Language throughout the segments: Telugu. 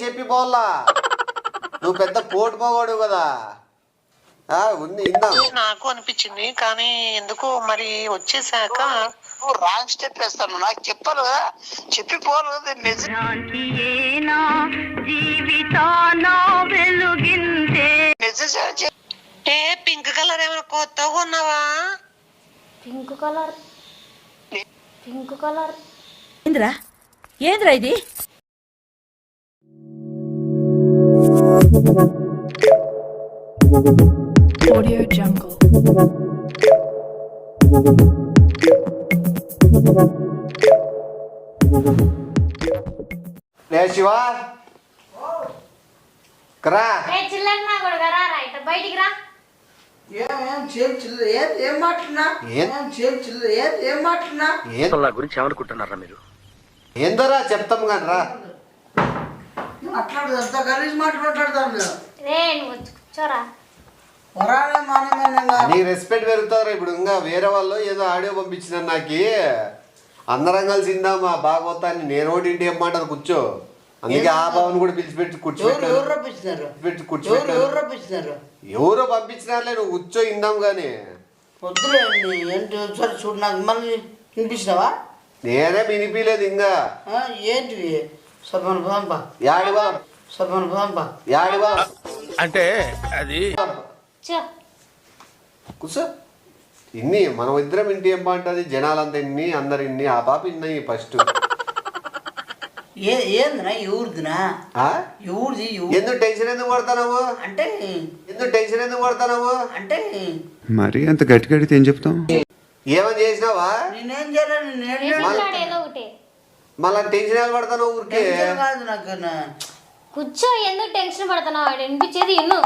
చెప్పి పోల్లా నువ్వు పెద్ద పోటు పోగోడు కదా ఉంది ఇందాం నాకు అనిపించింది కానీ ఎందుకో మరి వచ్చేసాక రాంగ్ స్టెప్ వేస్తాను నాకు చెప్పాలి కదా చెప్పి పోను ఏ పింక్ కలర్ ఏమైనా కొత్తగా ఉన్నావా పింక్ కలర్ ఏంద్రా ఇది Audio Jungle. లే శివా కరా చిల్లన్నా కూడా రా ఇట్లా బయటికి రా. ఏం మాట్లాడినా గురించి ఏమనుకుంటున్నారా మీరు? ఏందోరా చెప్తాం కానీ రా మాట్లాడదు అంత గలీజ్ మాట్లాడతాను నువ్వు కూర్చోరా. నీ రెస్పెక్ట్ పెరుగుతారా ఇప్పుడు ఇంకా వేరే వాళ్ళు ఏదో ఆడియో పంపించిన నాకు అందరం కలిసి ఇందామా భాగవతాన్ని నేను ఒకటి ఇంటి ఏమంటారు కూర్చో అందుకే ఆ బావని కూడా పిలిచిపెట్టి కూర్చోబెట్టారు ఎవరో పంపించినారులే నువ్వు కూర్చో ఇందాం గాని చూడు నాకు మళ్ళీ వినిపించినావా నేనే వినిపించలేదు ఇంకా ఏంటివి సభను యాడివా అంటే అది కూర్చో ఇన్ని మనం ఇద్దరం ఇంటి ఏం బాగుంటుంది జనాలంతా ఇన్ని అందరు ఇన్ని ఆ పాప ఇన్నాయి ఫస్ట్ ఏందినా ఎవరిదినా ఎవరిది ఎందుకు టెన్షన్ ఎందుకు పడతావు అంటే ఎందుకు టెన్షన్ ఎందుకు పడతావు అంటే మరి అంత గట్టి గడితే ఏం చెప్తాం ఏమని చేసినావా నేనేం చేయలేదు మళ్ళా టెన్షన్ పడతాను ఊరికే కాదు నాకు కూర్చో ఎందుకు టెన్షన్ పడుతున్నావు వినిపించేది ఇన్ను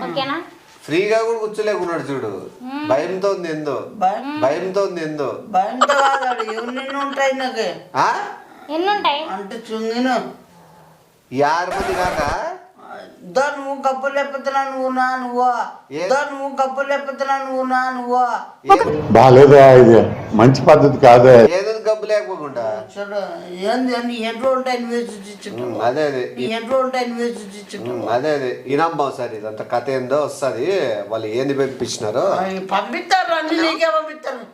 ఓకేనా ఫ్రీగా కూడా కూర్చోలేకున్నాడు చూడు భయంతో ఉంది ఏందో భయంతో కాదు ఎవరిని ఉంటాయి నాకు ఎన్నుంటాయి అంటే చుంగిను 6 మంది కాక నువ్వు గబ్బు లేకపోతున్నా నువ్వు గబ్బు లేకపోతున్నా నువ్వు బాగాలేదా ఇది మంచి పద్ధతి కాదే ఏదో గబ్బు లేకపోకుండా చూడు ఏంది నీ ఎంట్లో ఉంటాయి నువ్వే చూచించు అదే నీ ఎంట్లో ఉంటాయి నువ్వే చూచించు అదే ఇనాంబా సార్ ఇదంతా కథ ఏందో వస్తుంది వాళ్ళు ఏంది పంపించినారో పంపిస్తారు అన్ని నీకే పంపిస్తారు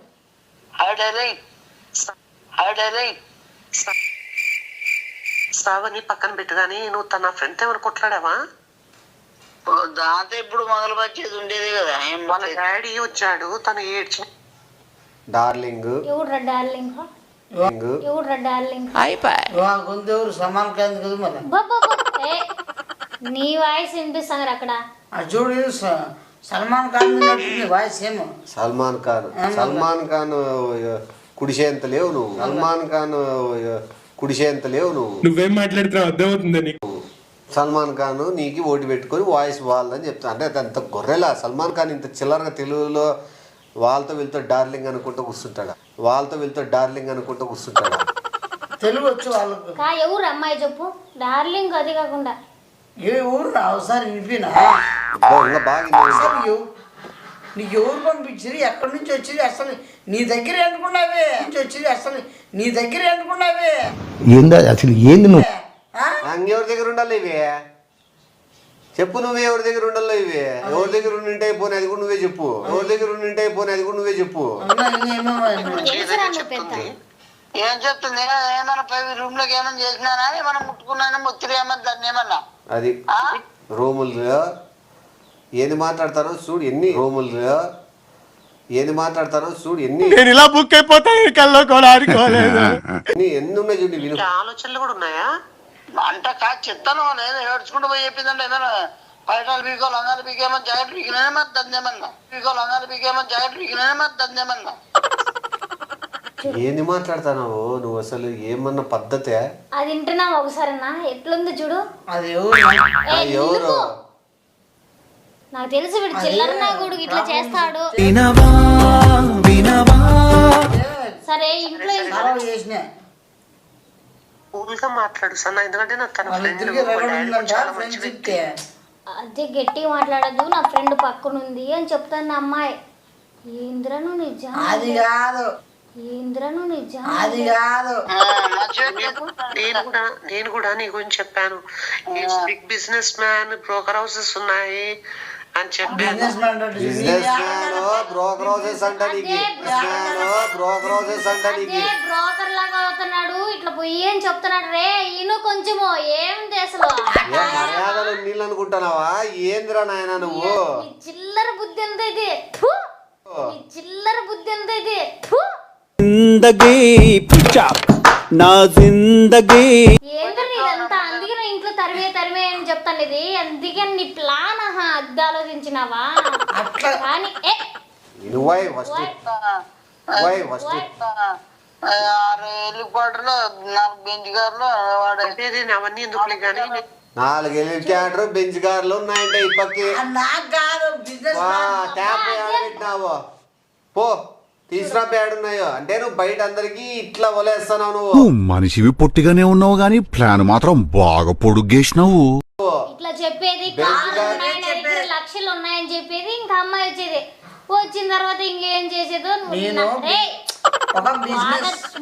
శ్రావణి పక్కన పెట్టు కానీ నువ్వు తన ఫ్రెండ్ ఏమైనా కొట్లాడావా దాంతో ఇప్పుడు మొదలు వచ్చేది ఉండేది కదా వాళ్ళ డాడీ వచ్చాడు తను ఏడ్చి డార్లింగ్ గొంతెవరు సమాన్ కాదు కదా మరి నీ వాయిస్ వినిపిస్తుంది అక్కడ చూడు సల్మాన్ ఖాన్ వాయిస్ ఏమో సల్మాన్ ఖాన్ కుడిసేంత లేవు నువ్వు సల్మాన్ ఖాన్ కుడిసేంత లేవు నువ్వేం మాట్లాడుతున్నావు అర్థమవుతుందా నీకు సల్మాన్ ఖాన్ నీకు ఓటు పెట్టుకొని వాయిస్ వాళ్ళని చెప్తా అంటే అంత గొర్రెలా సల్మాన్ ఖాన్ ఇంత చిల్లరగా తెలుగులో వాళ్ళతో వీళ్ళతో డార్లింగ్ అనుకుంటూ కూర్చుంటాడా తెలుగు వచ్చు వాళ్ళకు ఎవరు అమ్మాయి చెప్పు డార్లింగ్ అది కాకుండా ఏ ఊరు ఒకసారి వినిపినా నీకు ఎవరు పంపించింది ఎక్కడి నుంచి వచ్చింది అసలు నీ దగ్గర అనుకున్నావే ఏందా అసలు ఏంది నువ్వు ఎవరి దగ్గర ఉండాలి ఇవి చెప్పు నువ్వే ఎవరి దగ్గర ఉండాలో ఇవి ఎవరి దగ్గర ఉండింటే పోనీ అది కూడా నువ్వే చెప్పు ఏం చెప్తుంది ఏమన్నా రూమ్ లోకి ఏమైనా చేసినానా ఏమన్నా ముట్టుకున్నానా ముత్తిరి ఏమన్నా దాన్ని ఏమన్నా అది రూముల్లో ఏది మాట్లాడతానో చూడు ఎన్ని నేను ఇలా బుక్ అయిపోతాను కల్లో కూడా ఆడుకోలేదు ఎన్ని ఉన్నాయి చూడు విను ఆలోచనలు కూడా ఉన్నాయా అంట కాదు చెప్తాను నేను ఏడ్చుకుంటూ పోయి చెప్పిందంటే ఏమైనా పైటాలు పీకో లంగాలు పీకేమన్నా జాకెట్ పీకినేమన్నా దందేమన్నా ఏంది మాట్లాడతాను నువ్వు అసలు ఏమన్నా పద్ధతే అది వింటున్నావు ఒకసారి ఎట్లుంది చూడు అది ఎవరు నాకు తెలుసు వీడు చిల్లర నా కూడా ఇట్లా చేస్తాడు సరే ఇంట్లో చేసిన ఊరిగా మాట్లాడు సన్న ఎందుకంటే నాకు తన అదే గట్టిగా మాట్లాడద్దు నా ఫ్రెండ్ పక్కనుంది అని చెప్తాను అమ్మాయి ఏంద్రను నిజం అది కాదు ఏంద్రా నువ్వు నిజం అది కాదు నేను కూడా నీ గురించి చెప్పాను. Big businessman, broker houses ఉన్నాయి అని చెప్పాను. Businessman businessman broker houses అంట నీకు. బ్రోకర్ హౌసెస్ అంట నీకు. బ్రోకర్ లాగా అవుతున్నాడు, ఇట్లా పోయి అని చెప్తున్నాడు రే. ఈయన కొంచెము ఏంది అసలు మర్యాదలు నీళ్ళు అనుకుంటున్నావా? ఏందిరా నాయన నువ్వు? నీ చిల్లర బుద్ధి ఎంత ఇది? ఫు! నీ చిల్లర బుద్ధి ఎంత ఇది? ఫు! జిందగీ పిచాక్ నా జిందగీ. ఏంద్రా నీదంతా? అందుకే నా ఇంట్లో తరిమే అని చెప్తాను ఇది. అందుకే నీ ప్లాన్ అది ఆలోచించినావా? కానీ నువ్వై ఫస్ట్ హెలికాప్టర్లో 4 బెంచ్ కార్లు వాడు అవన్నీ ఎందుకులే కానీ 4 హెలికాప్టర్ బెంచ్ కార్లు ఉన్నాయంటే ఈ పక్కి. నాకు కాదు బిజినెస్ ట్యాప్ పెట్టినావు పో, తీసురా పేడున్నాయో అంటే నువ్వు బయట అందరికి ఇట్లా వలేస్తున్నావు. నువ్వు మనిషివి పొట్టిగానే ఉన్నావు గాని ప్లాన్ మాత్రం బాగా పొడుగేసినావు. ఇట్లా చెప్పేది కార్లు ఉన్నాయని, 2 లక్షలు ఉన్నాయని చెప్పేది. ఇంకా అమ్మాయి వచ్చేది, వచ్చిన తర్వాత ఇంకేం చేసేదో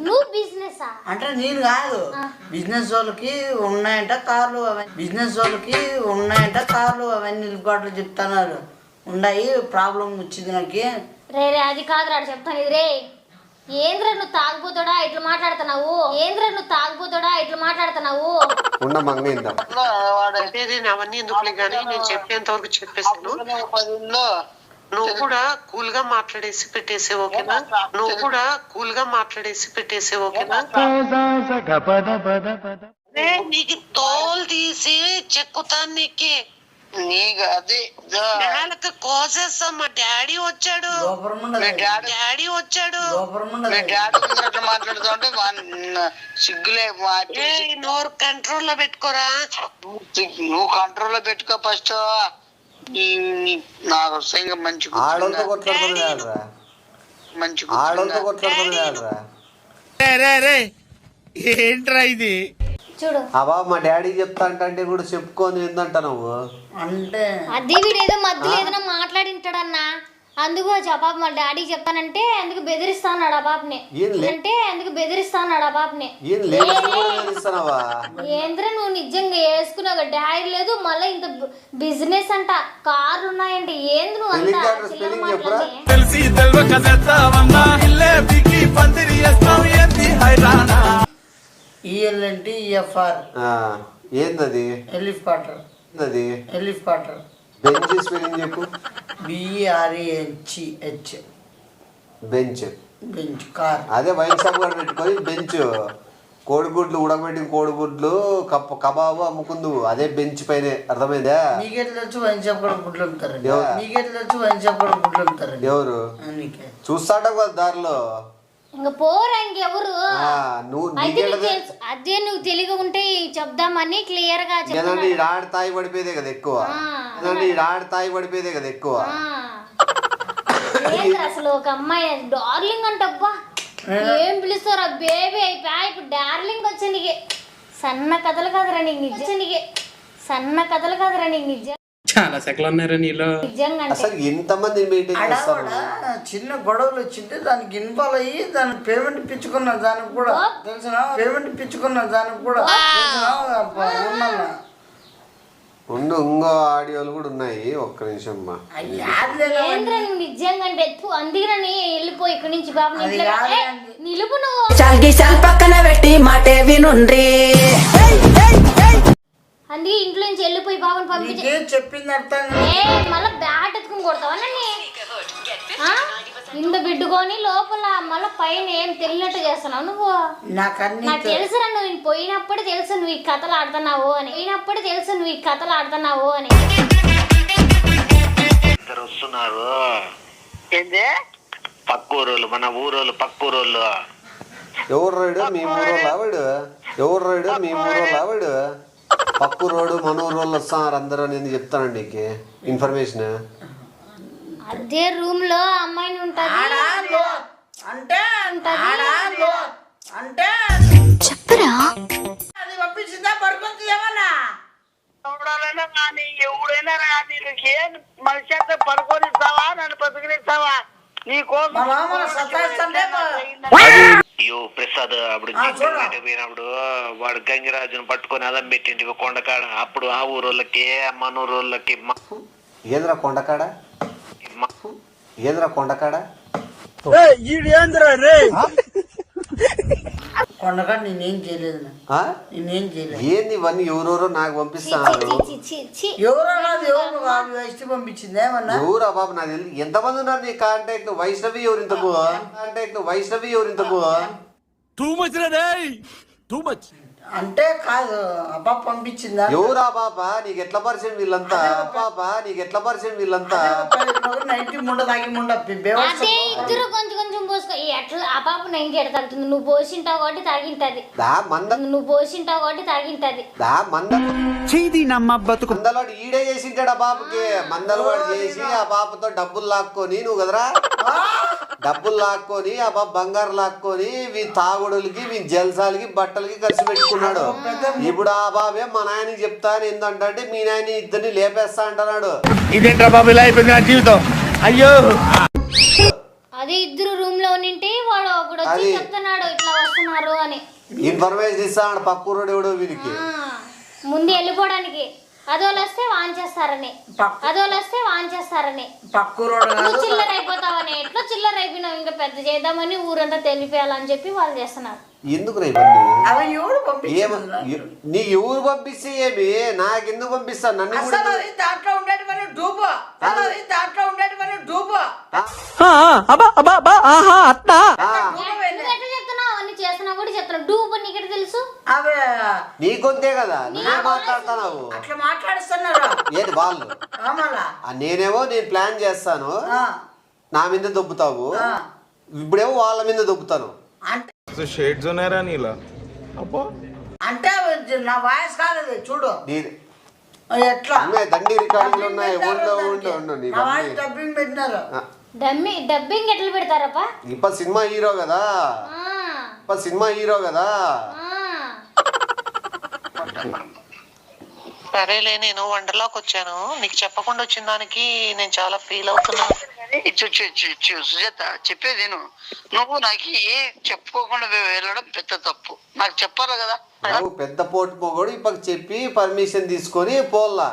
నువ్వు బిజినెస్ అంటే నేను కాదు. బిజినెస్ వాళ్ళకి ఉన్నాయంట కార్లు, అవన్నీ హెలికాప్టర్లు చెప్తున్నారు ఉన్నాయి. ప్రాబ్లం వచ్చింది నాకు. రే అది కాదు రాడు చెప్తాను ఇది. రే ఏంద్రా నువ్వు తాగుపోతాడా ఇట్లా మాట్లాడుతున్నావు? ఉన్న మంగైందా అవన్నీ ఎందుకులే కానీ నేను చెప్పేంత వరకు చెప్పేసాను. నువ్వు కూడా కూల్ గా మాట్లాడేసి పెట్టేసే ఓకేనా? నీకు తోలు తీసి చెక్కుతాను నీకే. నీకు అది కోసేస్తా. మా డాడీ వచ్చాడు. మాట్లాడుతూ ఉంటే సిగ్గులే. నోరు కంట్రోల్లో పెట్టుకోరా. నువ్వు కంట్రోల్లో పెట్టుకో ఫస్ట్. నాకు వస్తే మంచి ఆడోళ్ళతో కొట్లాడుతున్నా ఏంట్రా ఇది? చూడు అబ్బా మా డాడీ చెప్తా అంటే కూడా చెప్పుకొని ఏందంట నువ్వు అంటే అది వీడు ఏదో మధ్యలో ఏదైనా మాట్లాడింటాడన్నా. అందుకు జవాబు మా డాడీ చెప్తానంటే అందుకు బెదిరిస్తాన్నాడు ఆ బాబుని. ఏంద్ర నువ్వు నిజంగా వేసుకున్నావు డాడీ లేదు, మళ్ళీ ఇంత బిజినెస్ అంట, కార్లు ఉన్నాయంటే ఏంది నువ్వు అంతా ఈఎల్ఎన్టీ ఈఎఫ్ఆర్ ఏందది? హెలికాప్టర్ బెంచ్ స్పెల్లింగ్ చెప్పు. BERENCH bench. కార్. అదే వైన్ షాప్ కూడా పెట్టుకొని బెంచ్, కోడిగుడ్లు ఉడకబెట్టిన కోడిగుడ్లు కబాబు అమ్ముకుందు అదే బెంచ్ పైనే. అర్థమైందా? మీకెట్లా వైన్ షాప్ కూడా గుడ్లు అమ్ముతారు? ఎవరు చూస్తాట కదా దారిలో? ఇంకా పోరా ఇంకెవరు? నువ్వు అదే నువ్వు తెలివి ఉంటే చెప్దామని క్లియర్ గా ఆడ తాయి పడిపోయేదే కదా ఎక్కువ. అసలు ఒక అమ్మాయి డార్లింగ్ అంటబ్బా ఏం పిలుస్తారా బేబీ అయిపోయా. ఇప్పుడు డార్లింగ్ వచ్చి నీకు సన్న కథలు కదరా నీకు నిజం. చాలా సెకలు ఉన్నారా నీలో? నిజంగా అసలు ఎంతమంది మెయింటైన్ చేస్తారు? చిన్న గొడవలు వచ్చింటే దానికి ఇన్వాల్వ్ అయ్యి దాని పేమెంట్ ఇప్పించుకున్న దానికి కూడా తెలిసిన ఉండు ఇంకో ఆడియోలు కూడా ఉన్నాయి. ఒక్క నిమిషం అమ్మా. నిజంగా అంటే అందుకని వెళ్ళిపోయి ఇక్కడి నుంచి బాబు నిలుపు. నువ్వు పక్కన పెట్టి మాటే వినుండ్రి. అందుకే ఇంట్లో నుంచి వెళ్ళిపోయి బాబుని పంపించి చెప్పింది అర్థం. మళ్ళీ బ్యాట్ ఎత్తుకుని కొడతావా ఇంత బిడ్డుకొని లోపల మళ్ళీ పైన ఏం తెలియనట్టు చేస్తున్నావు నువ్వు. నాకు తెలుసురా నువ్వు పోయినప్పుడు తెలుసు నువ్వు ఈ కథలు ఆడుతున్నావు అని. వస్తున్నారు ఏంది పక్కూరోళ్ళు, మన ఊరోళ్ళు పక్కూరోళ్ళు. ఎవరు రాడు? మీ ఊరోళ్ళు ఆవిడు పక్కు రోడ్డు మన ఊరోళ్ళు వస్తున్నారు అందరూ. నేను చెప్తానండి నీకు ఇన్ఫర్మేషన్. అదే రూమ్ లో అమ్మాయిని ఉంటది చెప్పరా అది పంపించిందా పడుకుంది ఏమన్నా ఎవడైనా కానీ ఎవడైనా కానీ మనిషి అంతా పడుకొనిస్తావా నన్ను బతుకునిస్తావా? నీ కోసం అయ్యో ప్రసాద్ అప్పుడు పోయినప్పుడు వాడు గంగిరాజును పట్టుకొని అదం పెట్టింటి కొండకాడ అప్పుడు ఆ ఊరోళ్ళకి మనూరోళ్ళకి ఏంద్రా కొండకాడ కొండకాడ నేనేం చేయలేదు నేనేం చేయలేదు. ఏంది ఇవన్నీ ఎవరెవరో నాకు పంపిస్తున్నారు. ఎవరో కాదు ఎవరు కాదు ఇష్ట పంపించింది ఏమన్నా ఎవరా బాబు నాకు తెలియదు. ఎంతమంది ఉన్నారు నీ కాంటాక్ట్? వైష్ణవి ఎవరింతకు అంటే కాదు అబ్బా పంపించిందా ఎవరా బాబా? నీకు ఎట్లా పరిచయం వీళ్ళంతా? నైన్టీ ముండ తాగి ముండ అదే ఇద్దరు కొంచెం కొంచెం పోసుకో. ఎట్లా ఆ పాప నైన్కి ఎడ తాగుతుంది? నువ్వు పోసింటావు కాబట్టి తాగింటది. మందలోడు ఈడే చేసింటాడు ఆ బాబుకి. మందలవాడు చేసి ఆ బాబుతో డబ్బులు లాక్కొని నువ్వు కదరా ఆ బాబు బంగారు లాక్కొని వీని తాగుడులకి వీని జల్సాలకి బట్టలకి ఖర్చు పెట్టుకున్నాడు. ఇప్పుడు ఆ బాబే మా నాయనకి చెప్తాను ఏంటంటే మీ నాయన ఇద్దరిని లేపేస్తా అంటున్నాడు. ఇదేంట్రా బాబు ఇలా అయిపోయింది నా జీవితం. అయ్యో అదే ఇద్దరు రూమ్ లో ఉంటే వాడు ఒకడు వచ్చి చెప్తున్నాడు ఇట్లా వస్తున్నారు అని ఇన్ఫర్మేషన్ ఇస్తాడు పక్కూరుడు ఎవడో వీరికి ముందు వెళ్ళిపోవడానికి. అదోళ్ళు వస్తే వాన్ చేస్తారని చిల్లర అయిపోతావని. ఎట్లా చిల్లర అయిపోయినావు ఇంకా పెద్ద చేద్దామని ఊరంతా తెలిపేయాలని చెప్పి వాళ్ళు చేస్తున్నారు. ఎందుకు నీ ఎవరు పంపిస్తే ఏమి? నాకెందుకు పంపిస్తాను? నన్ను దాంట్లో ఉండేటువంటి డూబు చేస్తున్నా కూడా చెప్తున్నా డూబు నీకు తెలుసు. నీకొంతే కదా నువ్వే మాట్లాడుతున్నావు. అట్లా మాట్లాడుతున్నారు ఏంటి వాళ్ళు? నేను ప్లాన్ చేస్తాను నా మీద దొబ్బుతావు. ఇప్పుడేమో వాళ్ళ మీద దొబ్బుతాను. షేడ్స్ ఉన్నారా నీలా? అంటే నా వాయిస్ కాలేదు చూడు ఎట్లా దండి రికార్డింగ్లు ఉన్నాయి. డబ్బింగ్ పెట్టినారు. డబ్బింగ్ ఎట్లా పెడతారప్ప? ఇప్పుడు సినిమా హీరో కదా. సరేలే నేను వండర్లాకి వచ్చాను. నీకు చెప్పకుండా వచ్చిన దానికి నేను చాలా ఫీల్ అవుతున్నాను. సుజాత చెప్పేది నువ్వు నాకు చెప్పుకోకుండా వెళ్ళడం పెద్ద తప్పు. నాకు చెప్పాలి కదా. పెద్ద పోటు మొగోడు ఇప్పకి చెప్పి పర్మిషన్ తీసుకొని పోల్లా.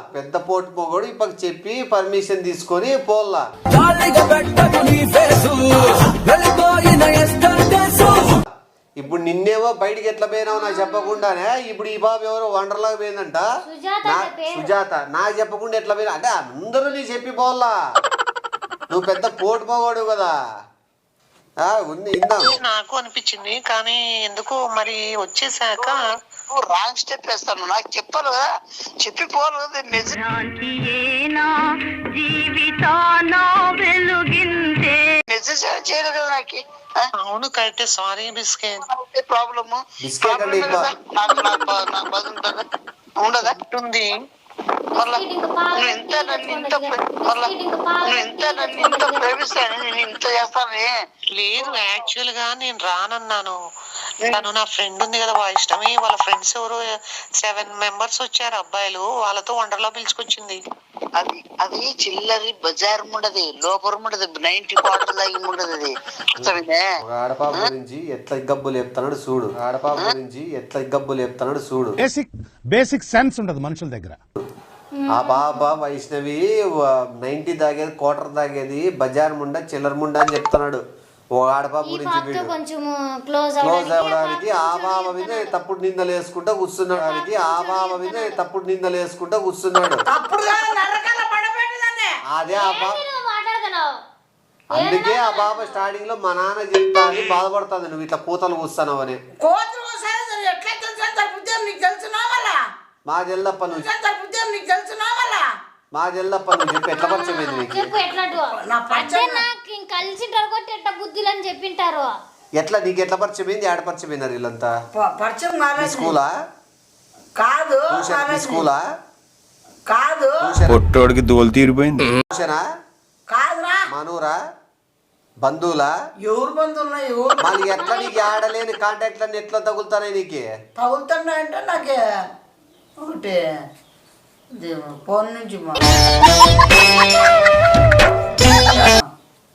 ఇప్పుడు నిన్నేవో బయటికి ఎట్లా పోయినావు నాకు చెప్పకుండానే. ఇప్పుడు ఈ బాబు ఎవరో వండర్లాగా పోయిందంట సుజాత. నాకు చెప్పకుండా ఎట్లా పోయినా అంటే అందరూ నీ చెప్పి పోల్లా. నువ్వు పెద్ద పోటు మొగోడు కదా. నాకు అనిపించింది కానీ ఎందుకు మరి వచ్చేసాక రాంగ్ స్టెప్ వేస్తాను. నాకు చెప్పాలి కదా, చెప్పి పోవాలి కదా. మెసేజ్ చేయలేదు కదా నాకు. అవును కరెక్టే. Sorry biscuit. ప్రాబ్లము నాకు బాధ ఉంటుందా? ఉండదా? ఉంటుంది. మళ్ళా నువ్వు ఇంత ప్రేమిస్తాను నేను ఇంత చేస్తాను. లేదు యాక్చువల్ గా నేను రానన్నాను. తను నా ఫ్రెండ్ ఉంది కదా వైష్ణవి, వాళ్ళ ఫ్రెండ్స్ ఎవరు 7 members వచ్చారు అబ్బాయిలు. వాళ్ళతో వండర్లా పిలుచుకొచ్చింది. అది చిల్లరి బజార్ ఉండదు, లోపల ఉండదు, 90 quarter దాగి ఉండదు. అది ఆడపాప గురించి ఎట్లా గబ్బులు చెప్తున్నాడు చూడు. బేసిక్ సెన్స్ ఉండదు మనుషుల దగ్గర. ఆ పాప వైష్ణవి 90 తాగేది, క్వార్టర్ తాగేది, బజార్ ముండ చిల్లర ముండ అని చెప్తున్నాడు. ఓ ఆడపాప గురించి క్లోజ్ అవ్వడానికి ఆ పాప మీద తప్పుడు నిందలు వేసుకుంటా కూర్చున్నాడు. అదే ఆ పాప. అందుకే ఆ పాప స్టార్టింగ్ లో మా నాన్న చెప్తా అని బాధపడుతుంది. నువ్వు ఇట్లా కూతలు కూస్తున్నావు అని. మా జల్లప్ప నువ్వు చెప్పి ఎట్లా పరిచయం అయింది నీకు? ఎట్లా నీకు ఎట్లా పరిచయం అయింది? ఆడ పరిచయం అయినారు వీళ్ళంతా? స్కూలా కాదు పొట్టోడికి దోలు తీరిపోయింది. మనూరా బంధువులా? ఎవరు బంధువులు? మళ్ళీ ఎట్లా నీకు ఆడలేని కాంటాక్ట్ అన్ని ఎట్లా తగులుతాయి నీకు? తగులుతున్నాయంటే నాకు ఒకటి ఫోన్ నుంచి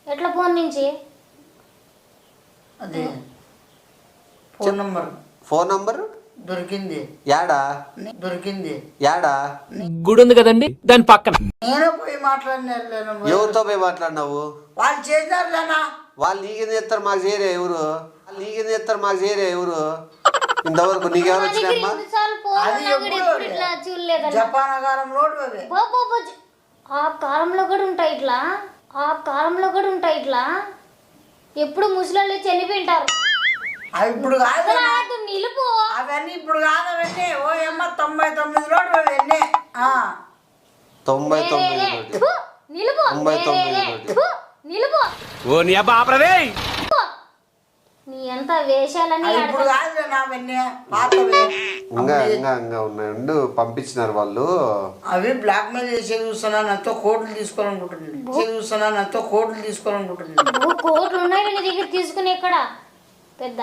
ఎట్లా ఫోన్ నుంచి? అది ఫోన్ నంబర్ దొరికింది. యాడా గుడి ఉంది కదండి దాని పక్కన. నేను పోయి మాట్లాడినారు. ఎవరితో పోయి మాట్లాడినావు? వాళ్ళు చేశారులేనా? వాళ్ళు నీకేం చేస్తారు మాకు చేయరే ఎవరు? ఇంతవరకు నీకెవరు వచ్చినాయమ్మా? అది జపాన్ ఆకారం రోడ్ అవి. ఆ కాలంలో కూడా ఉంటాయి ఇట్లా. ఎప్పుడు ముసలి చనిపోయింటారు. అవి ఇప్పుడు కాదు, నిలుపు. అవన్నీ ఇప్పుడు కాదు. అవన్నీ ఓ అమ్మ 99 రోడ్డు అవన్నీ. 99 నిలుపు. 99 నిలుపు. ఓ నీ అబ్బా ఆపరదే. నీ ఎంత వేషాలని ఇప్పుడు కాదు అవన్నీ పాతవి. ఇంకా ఉన్నాయి పంపించినారు వాళ్ళు. అవి బ్లాక్ మెయిల్ చేసే చూస్తున్నాను. ఎంతో కోట్లు తీసుకోవాలనుకుంటున్నాను. కోట్లు ఉన్నాయి నీ దగ్గర తీసుకుని. ఎక్కడ పెద్ద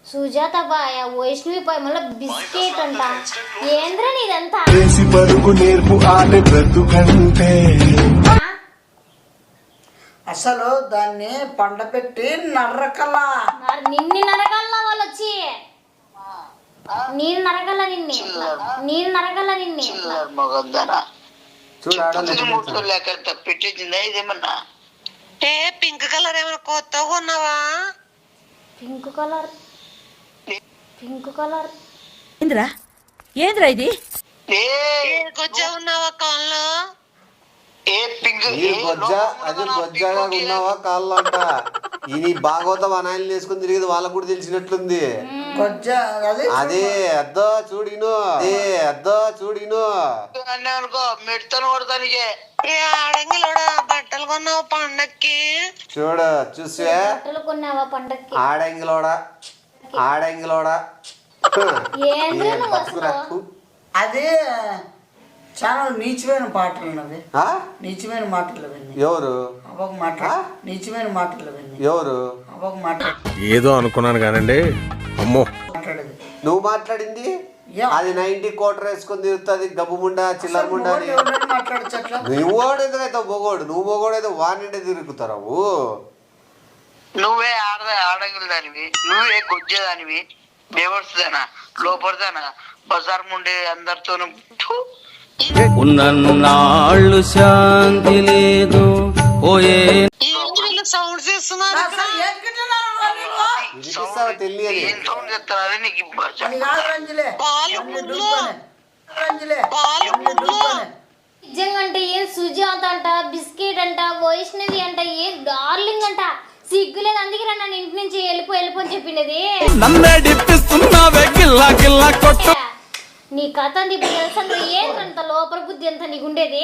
సుజాత బాయ వైష్ణవి పాయ మళ్ళీ బిస్కెట్ అంట. ఏంద్రా నీదంతా? అసలు దాన్ని పండపెట్టి నరకలా. నిన్ను నరకల్లా వాళ్ళు వచ్చి. నేను నరకల్లా నిన్ను. పెట్టించిందా ఇదేమన్నా? పింక్ కలర్ ఏమైనా కొత్తగా కొన్నావా? పింక్ కలర్ ఏంద్రా ఇది? గొజ్జ ఉన్నావా కాల్లో? గొజ్జగా ఉన్నావా కాళ్ళు అంట. ఇది భాగవతం అనాయలు వేసుకుని తిరిగేది వాళ్ళకు కూడా తెలిసినట్లుంది. అదే అద్దో చూడిను అనుకో మెడతను కొడతానికి. ఆడంగిలోడా బట్టలు కొన్నావు పండక్కి? చూసా బట్టలు కొన్నావా పండక్కి? ఆడంగిలోడా ఏంద్రా నువ్వు అసలు? అది చాలా నీచమైన పాటలు అవి. నీచమైన మాటలు అవన్నీ. ఎవరు నీచమైన మాటలు అవన్నీ. ఎవరు ఏదో అనుకున్నాను కానండి. అమ్మో మాట్లాడేది నువ్వు మాట్లాడింది అది 90 కోటర్ వేసుకొని తిరుగుతుంది. గబ్బు ముండా చిల్లర ముండా అని మాట్లాడచ్చు. అట్లా నువ్వు అయితే మొగోడు అయితే వానింటే తిరుగుతావు. నువ్వే ఆడంగులు దానివి, నువ్వే గొజ్జేదానివి, బేవర్స్దానా, లోపడదానా, బజార్ ముండే అందరితోనూ ఉన్నన్నాళ్ళు శాంతి లేదు పోయే. సౌండ్ చేస్తున్నారు. తెలియదు ఏం సౌండ్ చేస్తారా నీకు? నిజంగా అంటే ఏం సుజాత అంట, బిస్కెట్ అంట, వైష్ణవి అంట, ఏం డార్లింగ్ అంట. సిగ్గులేదు. అందుకే నన్ను ఇంటి నుంచి వెళ్ళిపో అని చెప్పినది. నీ కథ ఇప్పుడు తెలుసా? ఏంటంత లోపల బుద్ధి ఎంత నీకు ఉండేది?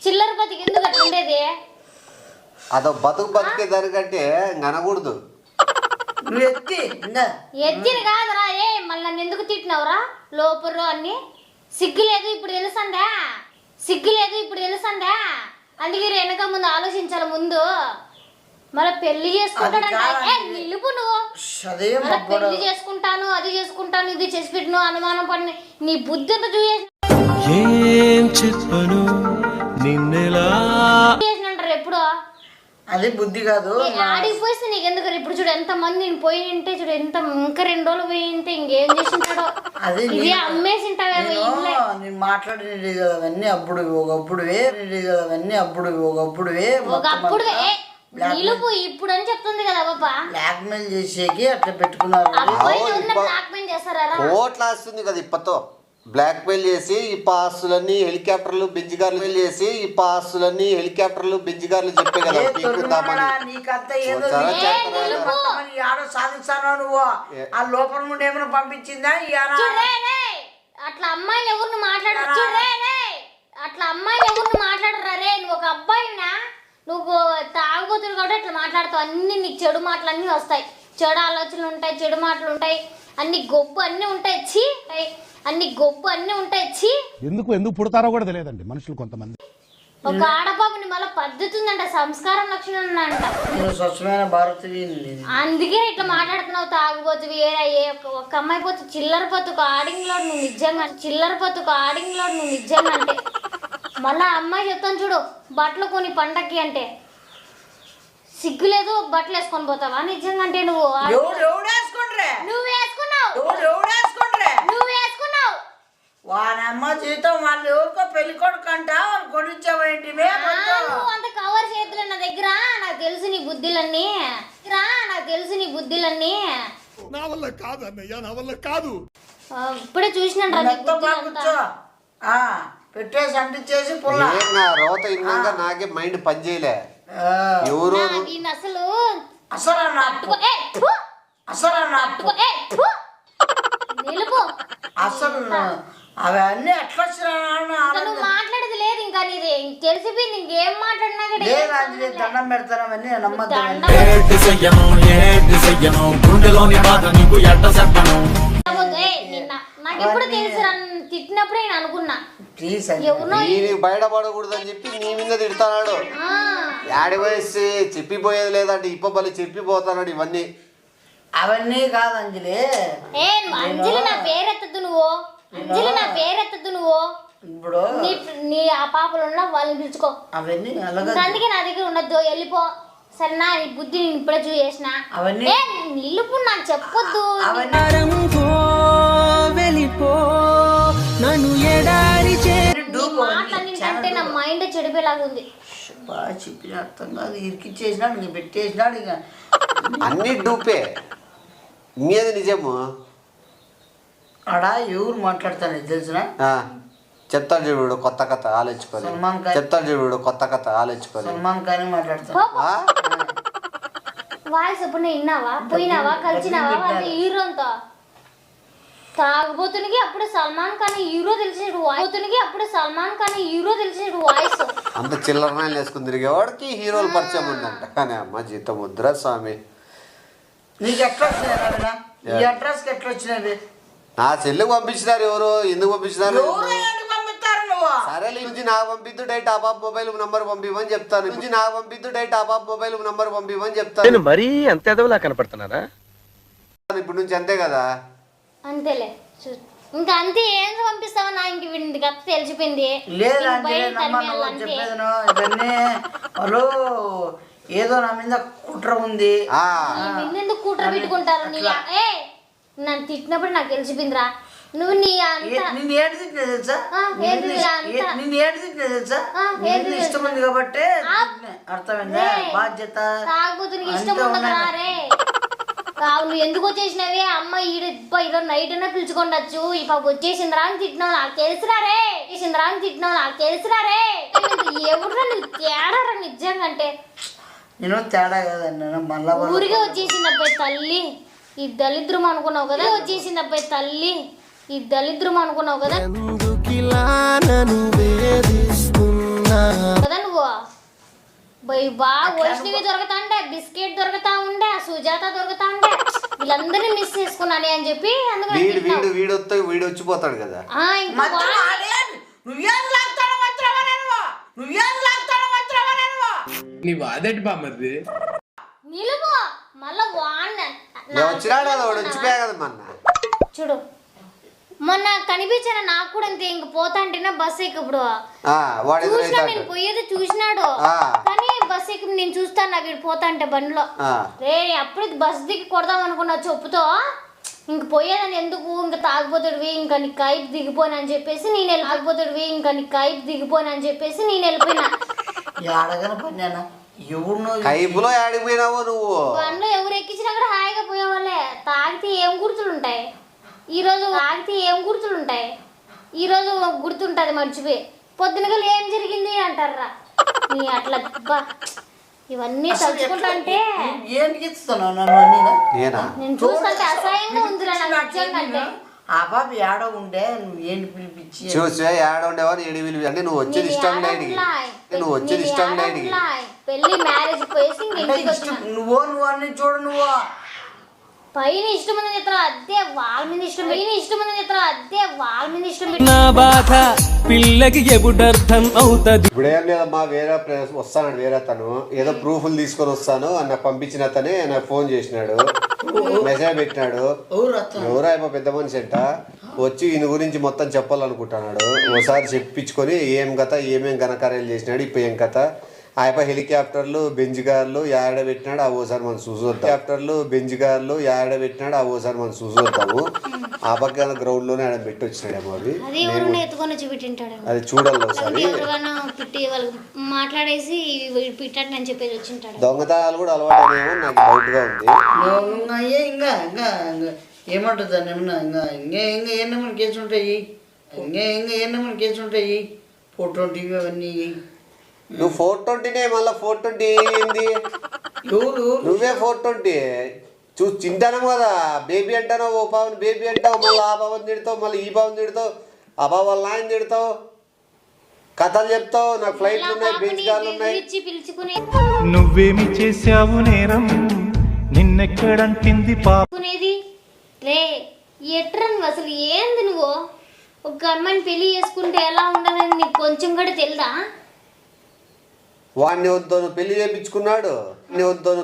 చిల్లర బతికి ఎందుకు అట్లా ఉండేది? అదో బతికే దానికంటే అనకూడదు. ఎత్తిన కాదురా. మళ్ళీ నన్ను ఎందుకు తిట్టినవురా? లోపరు అన్ని సిగ్గులేదు ఇప్పుడు తెలుసందా? అందుకే వెనక ముందు ఆలోచించాలి. ముందు మళ్ళీ పెళ్లి చేసుకుంటాడంట. నిలుపు నువ్వు. పెళ్లి చేసుకుంటాను, అది చేసుకుంటాను, ఇది చేసి పెట్టిను అనుమానం పడిన నీ బుద్ధి అంతా చేసినంటారు ఎప్పుడు. అది బుద్ధి కాదు. ఆడికి పోయిస్తే నీకు ఎందుకు? ఇప్పుడు చూడు ఎంత మంది నేను పోయి ఉంటే చూడు, ఎంత ఇంకా 2 రోజులు పోయి ఉంటే ఇంకేం చేసి ఉంటాడో. ఇది అమ్మేసి ఉంటావేమో. నేను మాట్లాడినది కదా అవన్నీ అప్పుడు ఒకప్పుడువే. నిలుపు ఇప్పుడు అని చెప్తుంది కదా బాబా. బ్లాక్ మెయిల్ చేసేకి అట్లా పెట్టుకున్నారు. బ్లాక్ మెయిల్ చేస్తారా? కోట్ల వస్తుంది కదా ఇప్పతో. బ్లాక్ మెయిల్ చేసి ఈ పాస్తులన్నీ హెలికాప్టర్లు బెంజిగార్లు చేసి ఈ పాస్తులన్నీ హెలికాప్టర్లు బెంజిగార్లు చెప్పే కదా. నీకంతా ఏదో సాధిస్తాను నువ్వు. ఆ లోపల నుండి ఏమైనా పంపించిందా? అట్లా అమ్మాయిలు ఎవరిని మాట్లాడరా రే? నువ్వు ఒక అబ్బాయినా, నువ్వు తాగుబోతులు కూడా అట్లా మాట్లాడతావు. అన్ని నీకు చెడు మాటలు అన్నీ వస్తాయి. చెడు ఆలోచనలు ఉంటాయి, చెడు మాటలు ఉంటాయి, అన్ని గొబ్బు అన్నీ ఉంటాయి. ఎందుకు పుడతారో కూడా తెలియదండి మనుషులు కొంతమంది. ఒక ఆడపాపని మళ్ళీ పద్ధతి ఉందంట, సంస్కారం లక్షణం ఉందంట. స్వచ్ఛమైన భారతీయ. అందుకే ఇట్లా మాట్లాడుతున్నావు. తాగుబోతువి ఒక అమ్మాయి పోతు చిల్లర బతుకు ఆడింగ్లో నువ్వు నిజంగా అంటే మళ్ళా అమ్మాయి చెప్తాను చూడు, బట్టలు కొని పండక్కి అంటే సిగ్గు లేదు, బట్టలు వేసుకొని పోతావా నిజంగా అంటే నువ్వు నువ్వు వేసుకున్నావు వానమ్మ జీతం వాళ్ళు ఎవరికో పెళ్లి కొడుకు అంట వాళ్ళు కొనిచ్చావేంటి నువ్వు అంత కవర్ చేతులు నా దగ్గర, నాకు తెలుసు నీ బుద్ధిలన్నీ, నా వల్ల కాదు అన్నయ్య, నా వల్ల కాదు. ఇప్పుడే చూసినాను పెట్టేసి అంటించేసి పుల్ల రోత ఇన్నాక నాకే మైండ్ పని చేయలే. ఎవరు అసలు నిలుపు అసలు అవన్నీ ఎట్లా నువ్వు మాట్లాడేది లేదు ఇంకా, నీది తెలిసిపోయింది. ఇంకేం మాట్లాడినా దండం పెడతాను అవన్నీ నమ్మద్దు. నాకు ఎప్పుడు తెలుసు తిట్టినప్పుడే నేను అనుకున్నా బయటపడకూడదు అని చెప్పి నీ మీద తిడతాడు. యాడి వయసు చెప్పిపోయేది లేదంటే ఇప్పబలి చెప్పిపోతాడు. ఇవన్నీ అవన్నీ కాదు అంజలి. అంజలి నా పేరెత్తద్దు నువ్వు, ఇప్పుడు నీ ఆ పాపలు ఉన్నా వాళ్ళని పిలుచుకో. అవన్నీ అందుకే నా దగ్గర ఉండద్దు, వెళ్ళిపో సరేనా? నీ బుద్ధి నేను ఇప్పుడే చూసేసిన. నిలుపు నాకు చెప్పొద్దు. మాటలన్నింటే నా మైండ్ చెడిపోయేలాగా ఉంది. చెప్పిన అర్థం కాదు, ఇరికిచ్చేసినాడు, ఇంక పెట్టేసినాడు. ఇక అన్ని డూపే, ఇంకేది నిజము. ఆడా ఎవరు మాట్లాడతాను తెలిసిన చెప్తాడు చూడు కొత్త కథ ఆలోచించుకోవాలి. సల్మాన్ ఖాన్ మాట్లాడతాను. వాయిస్ ఎప్పుడు విన్నావా, పోయినావా, కలిసినావా హీరోతో? తాగుబోతునికి అప్పుడు సల్మాన్ ఖాన్ హీరో తెలిసినట్టు వాయిస్. అంత చిల్లరనాయలు వేసుకుని తిరిగేవాడికి హీరోలు పరిచయం ఉందంట. కానీ అమ్మ జీతం ముద్ర స్వామి. నీకు ఎట్లా వచ్చినాయి? ఈ అడ్రస్కి ఎట్లా వచ్చినది? నా చెల్లికి పంపించినారు. ఎవరు ఎందుకు పంపించినారు? సరే నుంచి నాకు పంపిద్దు, డైరెక్ట్ ఆ పాప మొబైల్ నంబర్ పంపిమని చెప్తాను. మరీ అంత ఎదవలా కనపడుతున్నారా? ఇప్పుడు నుంచి అంతే కదా. అంతేలే, ఇంకా అంతే. ఏం పంపిస్తావా? నా ఇంక వీడి కథ తెలిసిపోయింది. ఇవన్నీ వాళ్ళు ఏదో నా మీద కుట్ర ఉంది. ఎందుకు కుట్ర పెట్టుకుంటారు? నన్ను తిట్టినప్పుడు నాకు తెలిసిపోయిందిరా. నువ్వు నిన్ను ఏడు తిట్టినా తెలుసా? ఇష్టం ఉంది కాబట్టి అర్థమైందా? బాధ్యత ఇష్టం ఉండదు. నువ్వు ఎందుకు వచ్చేసినవి? అమ్మ ఈరోజు నైట్ అయినా పిలుచుకోండొచ్చు. ఈ పాప వచ్చేసిందిరా అని తిట్టినావు నాకు తెలుసురారే. ఎవరురా నువ్వు తేడారా నిజంగా అంటే? నేను తేడా కదండి, మళ్ళా ఊరికే వచ్చేసింది అబ్బాయి తల్లి. ఈ దళిద్రం అనుకున్నావు కదా, కదా నువ్వు వైష్ణవి దొరుకుతా ఉండే, బిస్కెట్ దొరుకుతా ఉండే, సుజాత దొరుకుతా ఉండే, వీళ్ళందరినీ మిస్ చేసుకున్నానే అని చెప్పి వీడు వచ్చిపోతాడు కదా. నిలుపు మళ్ళా వచ్చినాడు కదా, వాడు వచ్చిపోయా కదా. చూడు మొన్న కనిపించాను నాకు కూడా అంతే. ఇంక పోతా అంటేనే బస్ ఎక్కప్పుడు చూసినా, నేను పోయేది చూసినాడు. కానీ బస్ ఎక్కి నేను చూస్తాను నాకు వీడు పోతా అంటే బండిలో. అప్పుడు బస్ దిగి కొడదాం అనుకున్నా చెప్పుతో. ఇంక పోయేదని ఎందుకు, ఇంకా తాగిపోతాడువి, ఇంకా నీ కైపు దిగిపోయినని చెప్పేసి నేను వెళ్ళిపోయినా. కైపులో ఆడిపోయినావు నువ్వు. బండ్లో ఎవరు ఎక్కించినా కూడా హాయిగా పోయేవాళ్ళే. తాగితే ఏం గుర్తులుంటాయి ఈరోజు గుర్తుంటది మర్చిపోయి. పొద్దునగా ఏం జరిగింది అంటారా నీ అట్లా. ఇవన్నీ తలుచుకుంటా అంటే నేను చూస్తుంటే అసహ్యంగా ఉందిరా నాకు. ఆ బాబు ఏడో ఉండే, నువ్వు ఏంటి పిలిపించి చూసే ఏడుండేవారు ఏడు పిలిపి అంటే నువ్వు వచ్చేది ఇష్టం లేదు. పెళ్లి మ్యారేజ్ పోయేసి నువ్వు అన్ని చూడు. నువ్వు పైన ఇష్టం ఉంది చెప్తారా అదే వాళ్ళ మీద ఇష్టం పైన ఇష్టం ఉంది చెప్తారా అదే వాళ్ళ మీద ఇష్టం పెట్టి నా బాధ పిల్లకి ఎప్పుడర్థం అవుతుంది. ఇప్పుడు ఏం లేదమ్మా, వేరే వస్తాడు వేరే అతను, ఏదో ప్రూఫ్లు తీసుకొని వస్తాను అని నాకు పంపించిన అతనే నాకు ఫోన్ చేసినాడు, మెసేజ్ పెట్టినాడు. ఎవరైనా పెద్ద మనిషి అంట, వచ్చి ఈయన గురించి మొత్తం చెప్పాలనుకుంటున్నాడు. ఒకసారి చెప్పించుకొని ఏం కథ, ఏమేం ఘనకార్యాలు చేసినాడు, ఇప్పుడు ఏం కథ. ఆయప హెలికాప్టర్లు బెంజ్ కార్లు యాడ పెట్టినాడు, ఆ ఓసారి మనం చూసొద్దాం. హెలికాప్టర్లు బెంజ్ కార్లు యాడ పెట్టినాడు, ఆ ఓసారి మనం చూసొద్దాము. ఆ పక్కన గ్రౌండ్ లోనే ఆడ పెట్టి వచ్చినాడేమో అవి, అది చూడాలి ఒకసారి. మాట్లాడేసి పెట్టాడు అని చెప్పేసి వచ్చింటాడు. దొంగతనాలు కూడా అలవాటేమో నాకు డౌట్ గా ఉంది. ఇంకా ఇంకా ఏమంటుంది దాన్ని ఏమన్నా ఇంకా ఇంకా ఇంకా ఏమన్నా కేసు ఉంటాయి, ఇంకా ఇంకా ఏమన్నా కేసు ఉంటాయి, 420 అవన్నీ. నువ్వు 420నే మళ్ళీ 420 ఏంది? నువ్వే 420 చూసి తింటాను కదా. బేబీ అంటాను, ఓ బాబుని బేబీ అంటావు, మళ్ళీ ఆ బాబుని తిడతావు, మళ్ళీ ఈ బాబుని తిడతావు, ఆ బాబు వాళ్ళ ఆయన తిడతావు, కథలు చెప్తావు. నాకు ఫ్లైట్లు ఉన్నాయి, బెంచ్ కార్లు ఉన్నాయి. నువ్వేమి చేసావు నేరం, నిన్నెక్కడంటింది పాపునేది రే ఎట్రన్ అసలు ఏంది నువ్వు? ఒక అమ్మాయిని పెళ్లి చేసుకుంటే ఎలా ఉండాలని నీకు కొంచెం కూడా తెలుదా? వాడిని వద్దు పెళ్లి చేయించుకున్నాడు,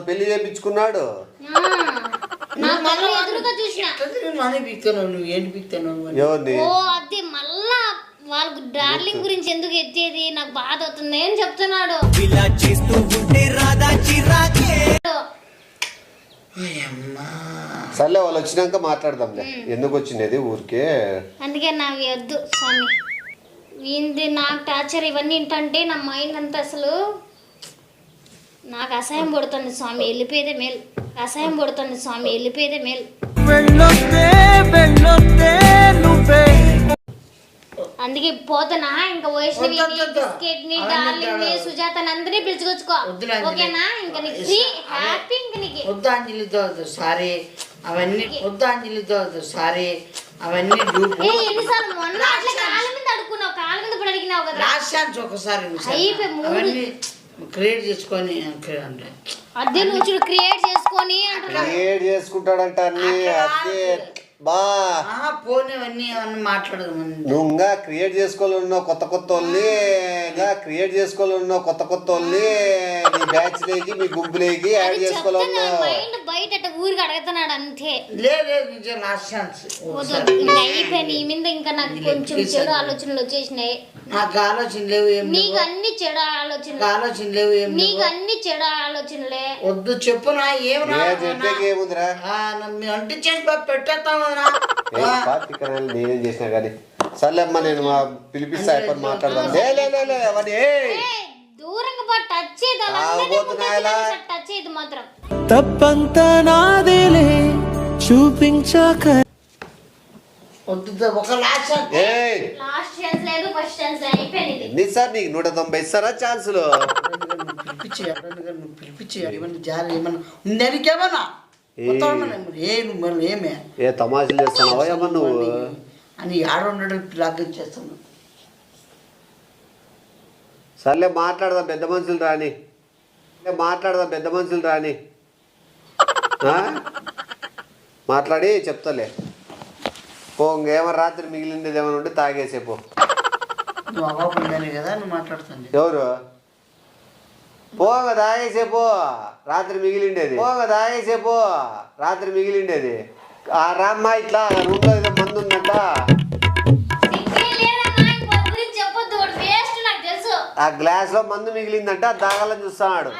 పెళ్లి చేయించుకున్నాడు. అదే మళ్ళా వాళ్ళకు డార్లింగ్ గురించి ఎందుకు ఎత్తేది, నాకు బాధ అవుతుంది అని చెప్తున్నాడు. సర్లే వాళ్ళు వచ్చినాక మాట్లాడదాంలే, ఎందుకు వచ్చినది ఊరికే. అందుకే నాకు వద్దు స్వామి, ఏంది నాకు టార్చర్ ఇవన్నీ ఏంటంటే నా మైండ్ అంతా అసలు నాకు అసహ్యం పడుతుంది స్వామి, వెళ్ళిపోయేదే మేలు. అసహ్యం పడుతుంది స్వామి, వెళ్ళిపోయేదే మేలు. అందుకే పోతున్నా ఇంకా వైష్ణవి బిస్కెట్ని డార్లింగ్ని సుజాతని అందరినీ పిలుచుకొచ్చుకో, ఓకేనా? ఇంకా నీకు ఫ్రీ హ్యాపీ. ఇంక నీకు వద్దు అంజలితో సారీ అవన్నీ, వద్దు అంజలితో సారీ అవన్నీ. ఎన్నిసార్లు మొన్న అట్లా కాళ్ళ మీద అడుక్కున్నావు, కాళ్ళ మీద ఇప్పుడు అడిగినావు కదా. లాస్ట్ ఛాన్స్ ఒకసారి అవన్నీ క్రియేట్ చేసుకొని అదే నువ్వు చూడు క్రియేట్ చేసుకొని క్రియేట్ చేసుకుంటాడంట అన్ని. అదే బా పోనేవన్నీ అవన్నీ మాట్లాడదు. నువ్వు ఇంకా క్రియేట్ చేసుకోవాలన్నావు కొత్త కొత్త వాళ్ళని, ఇంకా క్రియేట్ చేసుకోవాలన్నావు కొత్త కొత్త వాళ్ళని, నీ బ్యాచ్ లేకి మీ గుంపులేకి యాడ్ చేసుకోవాలన్నావు. మైండ్ బయట ఊరికి అడుగుతున్నాడు అంతే. లేదు లాస్ట్ ఛాన్స్ అయిపోయి నీ మీద ఇంకా నాకు కొంచెం చెడు ఆలోచనలు వచ్చేసినాయి. నాకు ఆలోచన లేవు, నీకు అన్ని చెడు ఆలోచనలు, ఆలోచన లేవు, నీకు అన్ని చెడు ఆలోచనలే. వద్దు చెప్పు నా ఏముందిరా అంటి చేసి పెట్టేస్తాను. నేనేం చేసినా కానీ సర్లేమ్మా, నేను పిలిపిస్తా అయిపోయి మాట్లాడదాం. దూరంగా టచ్ చేయదు మాత్రం. తప్పంతా నాదేలే చూపించాక ఒక లాస్ట్ ఛాన్స్ లేదు, ఫస్ట్ ఛాన్స్ అయిపోయింది. ఎన్నిసార్ నీకు 190 ఇస్తారా ఛాన్సులు? పిలిపించి ఏమన్నా జాలి ఏమన్నా ఉందానికేమన్నా ఏమే ఏ తమాషలు చేస్తున్నావా ఏమన్నా నువ్వు అని ఆడుండడం లాగ్ చేస్తాను. సర్లే మాట్లాడదాం, పెద్ద మనుషులు రాని మాట్లాడి చెప్తాలే. పో, ఇంకేమో రాత్రి మిగిలిండేది ఏమైనా ఉంటే తాగేసేపో. నువ్వు అవ్వకుండానే కదా నువ్వు మాట్లాడుతుంది. ఎవరు పోగా తాగేసేపో, రాత్రి మిగిలిండేది. ఆ రామ్మ ఇట్లా రూమ్ లో ఏదో మందు ఉందంట, ఆ గ్లాస్ లో మందు మిగిలిందంట, తాగాలని చూస్తున్నాడు.